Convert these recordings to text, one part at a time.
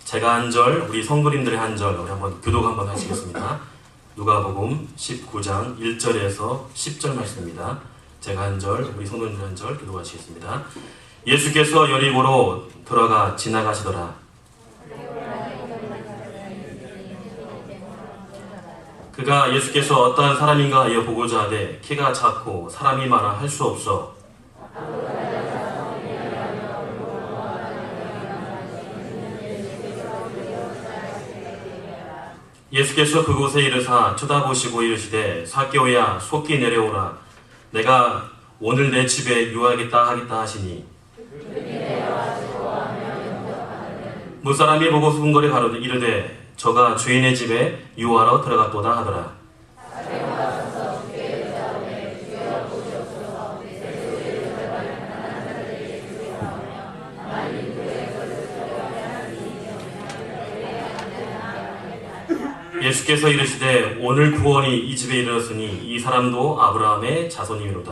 제가 한 절, 우리 성도님들의 한 절, 우리 한번 교독 한번 하시겠습니다. 누가복음 19장 1절에서 10절 말씀입니다. 제가 한 절, 우리 성도님들 한 절 교독하시겠습니다. 예수께서 여리고로 들어가 지나가시더라. 그가 예수께서 어떠한 사람인가 하여 보고자 하되 키가 작고 사람이 많아 할 수 없어 예수께서 그곳에 이르사 쳐다보시고 이르시되 삭개오야 속히 내려오라. 내가 오늘 내 집에 유하겠다 하겠다 하시니 무사람이 보고 수군거리 가로되 이르되 저가 주인의 집에 유하러 들어갔도다 하더라. 예수께서 이르시되 오늘 구원이 이 집에 이르렀으니 이 사람도 아브라함의 자손이로다.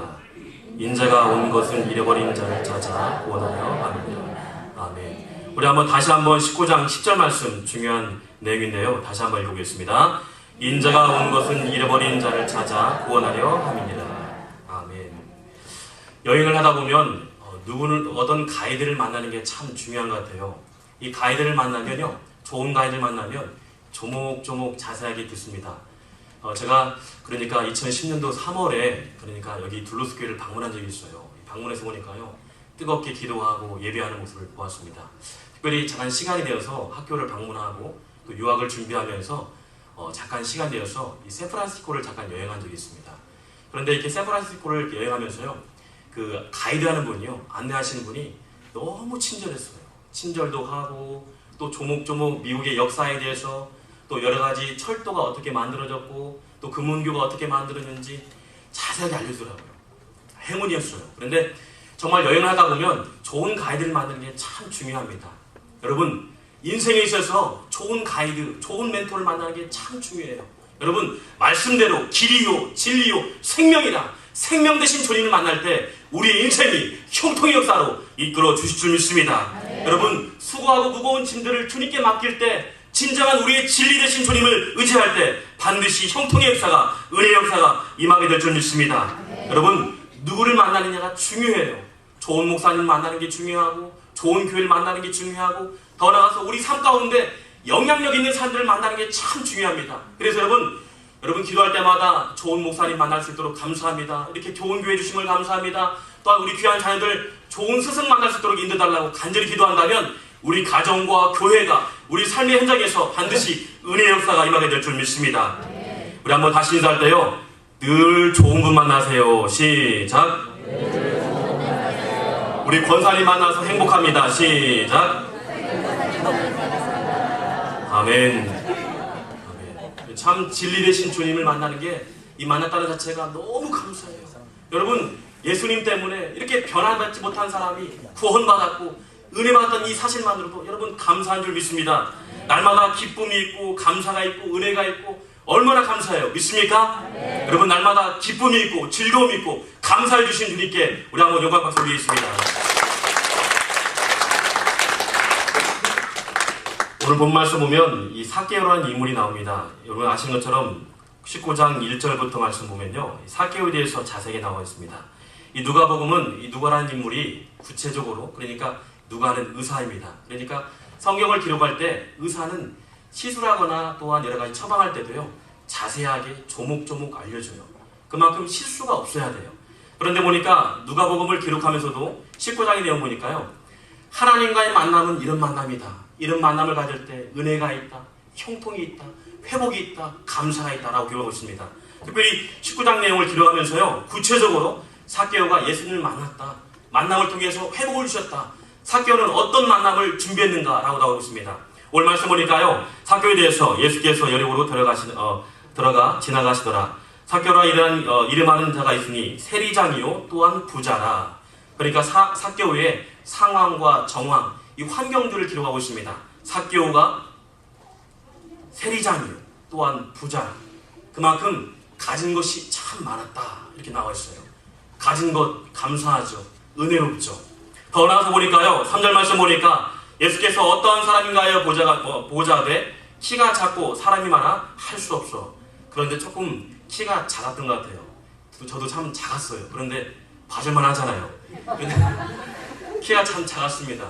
인자가 온 것은 잃어버린 자를 찾아 구원하려 함이니라. 아멘. 우리 다시 한번 19장 10절 말씀 중요한 내용인데요. 다시 한번 읽어보겠습니다. 인자가 온 것은 잃어버린 자를 찾아 구원하려 함이니라. 아멘. 여행을 하다 보면 어떤 가이드를 만나는 게 참 중요한 것 같아요. 이 가이드를 만나면요, 좋은 가이드를 만나면 조목조목 자세하게 듣습니다. 제가 그러니까 2010년도 3월에 그러니까 여기 둘로스 교회를 방문한 적이 있어요. 방문해서 보니까요, 뜨겁게 기도하고 예배하는 모습을 보았습니다. 특별히 잠깐 시간이 되어서 학교를 방문하고 또 유학을 준비하면서 잠깐 시간 되어서 이 샌프란시스코를 잠깐 여행한 적이 있습니다. 그런데 이렇게 샌프란시스코를 여행하면서요, 그 가이드하는 분이요, 안내하시는 분이 너무 친절했어요. 친절도 하고 또 조목조목 미국의 역사에 대해서 또 여러 가지 철도가 어떻게 만들어졌고 또 금운교가 어떻게 만들어졌는지 자세하게 알려주더라고요. 행운이었어요. 그런데 정말 여행을 하다 보면 좋은 가이드를 만드는 게 참 중요합니다. 여러분, 인생에 있어서 좋은 가이드, 좋은 멘토를 만나는 게 참 중요해요. 여러분, 말씀대로 길이요, 진리요, 생명이라 생명 되신 주님을 만날 때 우리의 인생이 형통의 역사로 이끌어 주실 줄 믿습니다. 여러분, 수고하고 무거운 짐들을 주님께 맡길 때 진정한 우리의 진리 되신 주님을 의지할 때 반드시 형통의 역사가, 은혜의 역사가 임하게 될 줄 믿습니다. 여러분, 누구를 만나느냐가 중요해요. 좋은 목사님 만나는 게 중요하고 좋은 교회를 만나는 게 중요하고 더 나아가서 우리 삶 가운데 영향력 있는 사람들을 만나는 게 참 중요합니다. 그래서 여러분 기도할 때마다 좋은 목사님 만날 수 있도록 감사합니다. 이렇게 좋은 교회 주심을 감사합니다. 또한 우리 귀한 자녀들 좋은 스승 만날 수 있도록 인도달라고 간절히 기도한다면 우리 가정과 교회가 우리 삶의 현장에서 반드시 은혜의 역사가 임하게 될 줄 믿습니다. 우리 한번 다시 인사할 때요, 늘 좋은 분 만나세요. 시작. 우리 권사님 만나서 행복합니다. 시작. 아멘. 참 진리 되신 주님을 만나는 게, 이 만났다는 자체가 너무 감사해요. 여러분, 예수님 때문에 이렇게 변화받지 못한 사람이 구원받았고 은혜 받았던 이 사실만으로도 여러분 감사한 줄 믿습니다. 날마다 기쁨이 있고 감사가 있고 은혜가 있고 얼마나 감사해요. 믿습니까? 여러분, 날마다 기쁨이 있고 즐거움이 있고 감사해 주신 주님께 우리 한번 영광 박수 올리겠습니다. 오늘 본 말씀 보면 이 삭개오라는 인물이 나옵니다. 여러분 아시는 것처럼 19장 1절부터 말씀 보면요, 삭개오에 대해서 자세하게 나와 있습니다. 이 누가복음은 이 누가라는 인물이 구체적으로, 그러니까 누가는 의사입니다. 그러니까 성경을 기록할 때 의사는 시술하거나 또한 여러 가지 처방할 때도요, 자세하게 조목조목 알려줘요. 그만큼 실수가 없어야 돼요. 그런데 보니까 누가복음을 기록하면서도 19장의 내용 보니까요, 하나님과의 만남은 이런 만남이다. 이런 만남을 가질 때 은혜가 있다, 형통이 있다, 회복이 있다, 감사가 있다라고 기록하고 있습니다. 특별히 19장 내용을 기록하면서요, 구체적으로 삭개오가 예수님을 만났다, 만남을 통해서 회복을 주셨다, 삭개오는 어떤 만남을 준비했는가라고 나오고 있습니다. 오늘 말씀 보니까요, 삭개오에 대해서 예수께서 여리고로 들어가 지나가시더라. 삭개오라 이름하는 자가 있으니 세리장이요 또한 부자라. 그러니까 삭개오의 상황과 정황, 이 환경들을 기록하고 있습니다. 삭개오가 세리장이요 또한 부자라. 그만큼 가진 것이 참 많았다, 이렇게 나와 있어요. 가진 것 감사하죠. 은혜롭죠. 더 나아가서 보니까요, 3절 말씀 보니까 예수께서 어떠한 사람인가요? 보자되 키가 작고 사람이 많아 할 수 없어. 그런데 조금 키가 작았던 것 같아요. 저도 참 작았어요. 그런데 봐줄만 하잖아요. 키가 참 작았습니다.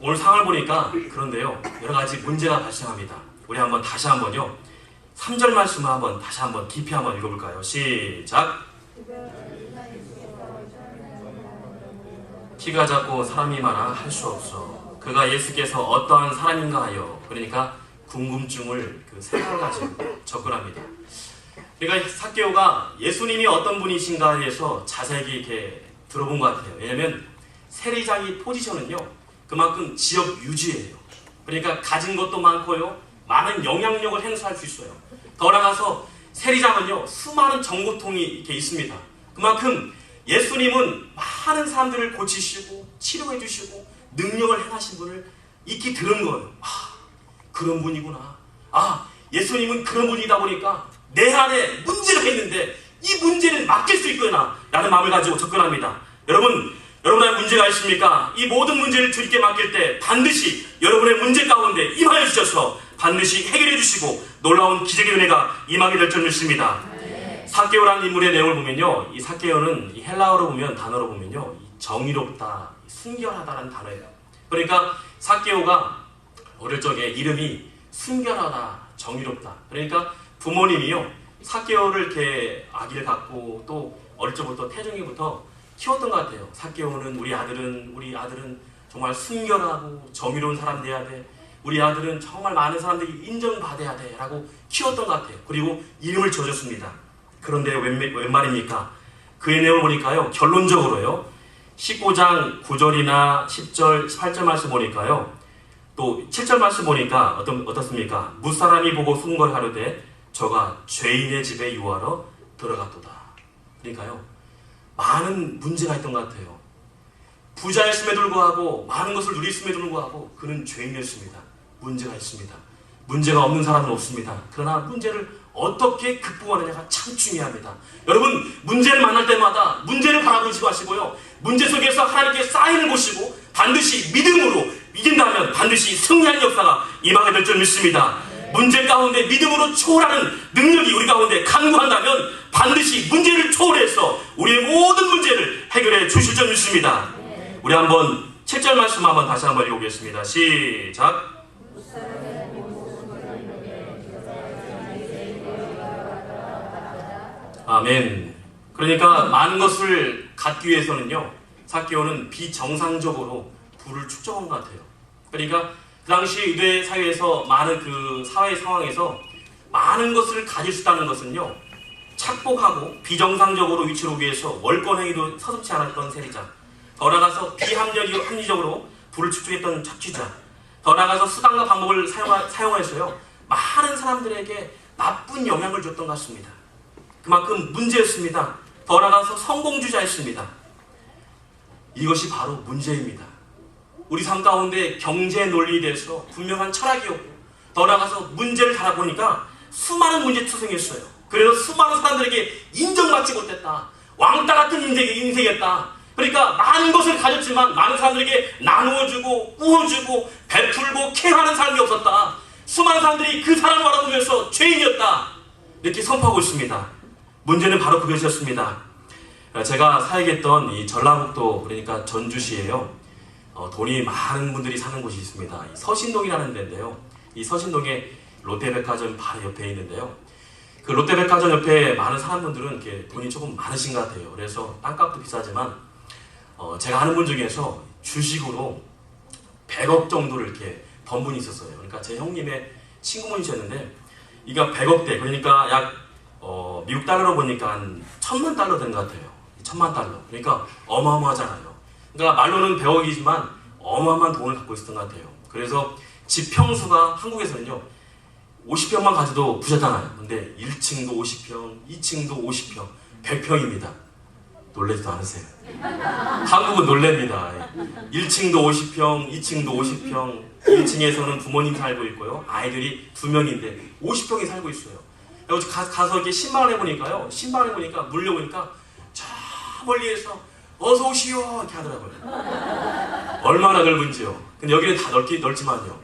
오늘 상을 보니까 그런데요, 여러 가지 문제가 발생합니다. 우리 다시 한번요, 3절 말씀을 다시 한번 깊이 한번 읽어볼까요? 시작. 키가 작고 사람이 많아 할 수 없어. 그가 예수께서 어떠한 사람인가 하여. 그러니까 궁금증을 생각을 가지고 접근합니다. 그러니까 삭개오가 예수님이 어떤 분이신가에 대해서 자세히 이렇게 들어본 것 같아요. 왜냐하면 세리장의 포지션은요, 그만큼 지역 유지예요. 그러니까 가진 것도 많고요, 많은 영향력을 행사할 수 있어요. 더 나아가서 세리장은요, 수많은 정보통이 이렇게 있습니다. 그만큼 예수님은 많은 사람들을 고치시고 치료해 주시고 능력을 행하신 분을 익히 들은 거예요. 그런 분이구나. 예수님은 그런 분이다 보니까 내 안에 문제가 있는데 이 문제를 맡길 수 있구나 라는 마음을 가지고 접근합니다. 여러분 안에 문제가 있습니까? 이 모든 문제를 주님께 맡길 때 반드시 여러분의 문제 가운데 임하여 주셔서 반드시 해결해 주시고 놀라운 기적의 은혜가 임하게 될 줄 믿습니다. 삭개오라는 인물의 내용을 보면요, 이 삭개오는 헬라어로 보면, 단어로 보면요, 정의롭다, 순결하다라는 단어예요. 그러니까 삭개오가 어릴 적에 이름이 순결하다, 정의롭다. 그러니까 부모님이요, 삭개오를 이렇게 아기를 갖고 또 어릴 적부터 태중이부터 키웠던 것 같아요. 삭개오는 우리 아들은 정말 순결하고 정의로운 사람 돼야 돼. 우리 아들은 정말 많은 사람들이 인정받아야 돼 라고 키웠던 것 같아요. 그리고 이름을 지어줬습니다. 그런데 웬 말입니까? 그의 내용을 보니까요, 결론적으로요, 19장 9절이나 10절, 18절 말씀 보니까요, 또 7절 말씀 보니까 어떻습니까? 무사람이 보고 순거하려되 저가 죄인의 집에 유하러 들어갔도다. 그러니까요, 많은 문제가 있던 것 같아요. 부자였음에도 불구하고, 많은 것을 누렸음에도 불구하고 그는 죄인이었습니다. 문제가 있습니다. 문제가 없는 사람은 없습니다. 그러나 문제를 어떻게 극복하느냐가 참 중요합니다. 여러분, 문제를 만날 때마다 문제를 바라보지 마시고요, 문제 속에서 하나님께 쌓임을 보시고 반드시 믿음으로 이긴다면 반드시 승리하는 역사가 임하게 될 줄 믿습니다. 문제 가운데 믿음으로 초월하는 능력이 우리 가운데 간구한다면 반드시 문제를 초월해서 우리의 모든 문제를 해결해 주실 줄 믿습니다. 우리 7절 말씀 다시 한번 읽어보겠습니다. 시작. 아멘. 그러니까 많은 것을 갖기 위해서는요, 삭개오는 비정상적으로 부를 축적한 것 같아요. 그러니까 그 당시 유대 사회에서 많은 사회 상황에서 많은 것을 가질 수 있다는 것은요, 착복하고 비정상적으로 위치를 오기 위해서 월권행위도 서슴지 않았던 세리장, 더 나아가서 비합리적으로 부를 축적했던 착취자, 더 나아가서 수단과 방법을 사용해서요, 많은 사람들에게 나쁜 영향을 줬던 것 같습니다. 그만큼 문제였습니다. 더 나아가서 성공주자였습니다. 이것이 바로 문제입니다. 우리 삶 가운데 경제 논리에 대해서 분명한 철학이었고, 더 나아가서 문제를 달아보니까 수많은 문제투성이었어요. 그래서 수많은 사람들에게 인정받지 못했다. 왕따 같은 인생이었다. 그러니까 많은 것을 가졌지만 많은 사람들에게 나누어주고 꾸어주고 베풀고 케어하는 삶이 없었다. 수많은 사람들이 그 사람을 바라보면서 죄인이었다, 이렇게 선포하고 있습니다. 문제는 바로 그것이었습니다. 제가 사역했던 이 전라북도, 그러니까 전주시에요, 돈이 많은 분들이 사는 곳이 있습니다. 서신동이라는 데인데요, 이 서신동에 롯데백화점 바로 옆에 있는데요, 그 롯데백화점 옆에 많은 사람분들은 이렇게 돈이 조금 많으신 것 같아요. 그래서 땅값도 비싸지만 제가 아는 분 중에서 주식으로 100억 정도를 이렇게 번 분이 있었어요. 그러니까 제 형님의 친구분이셨는데, 이가 100억대, 그러니까 약 미국 달러로 보니까 한 1000만 달러 된 것 같아요. 1000만 달러. 그러니까 어마어마하잖아요. 그러니까 말로는 100억이지만 어마어마한 돈을 갖고 있었던 것 같아요. 그래서 집 평수가 한국에서는요, 50평만 가져도 부자잖아요. 근데 1층도 50평, 2층도 50평, 100평입니다. 놀라지도 않으세요? 한국은 놀랍니다. 1층도 50평, 2층도 50평, 1층에서는 부모님 살고 있고요, 아이들이 2명인데 50평이 살고 있어요. 가서 이렇게 신방을 해보니까요, 신방을 해보니까 물려보니까 저 멀리에서 어서 오시오 이렇게 하더라고요. 얼마나 넓은지요. 근데 여기는 다 넓지만요.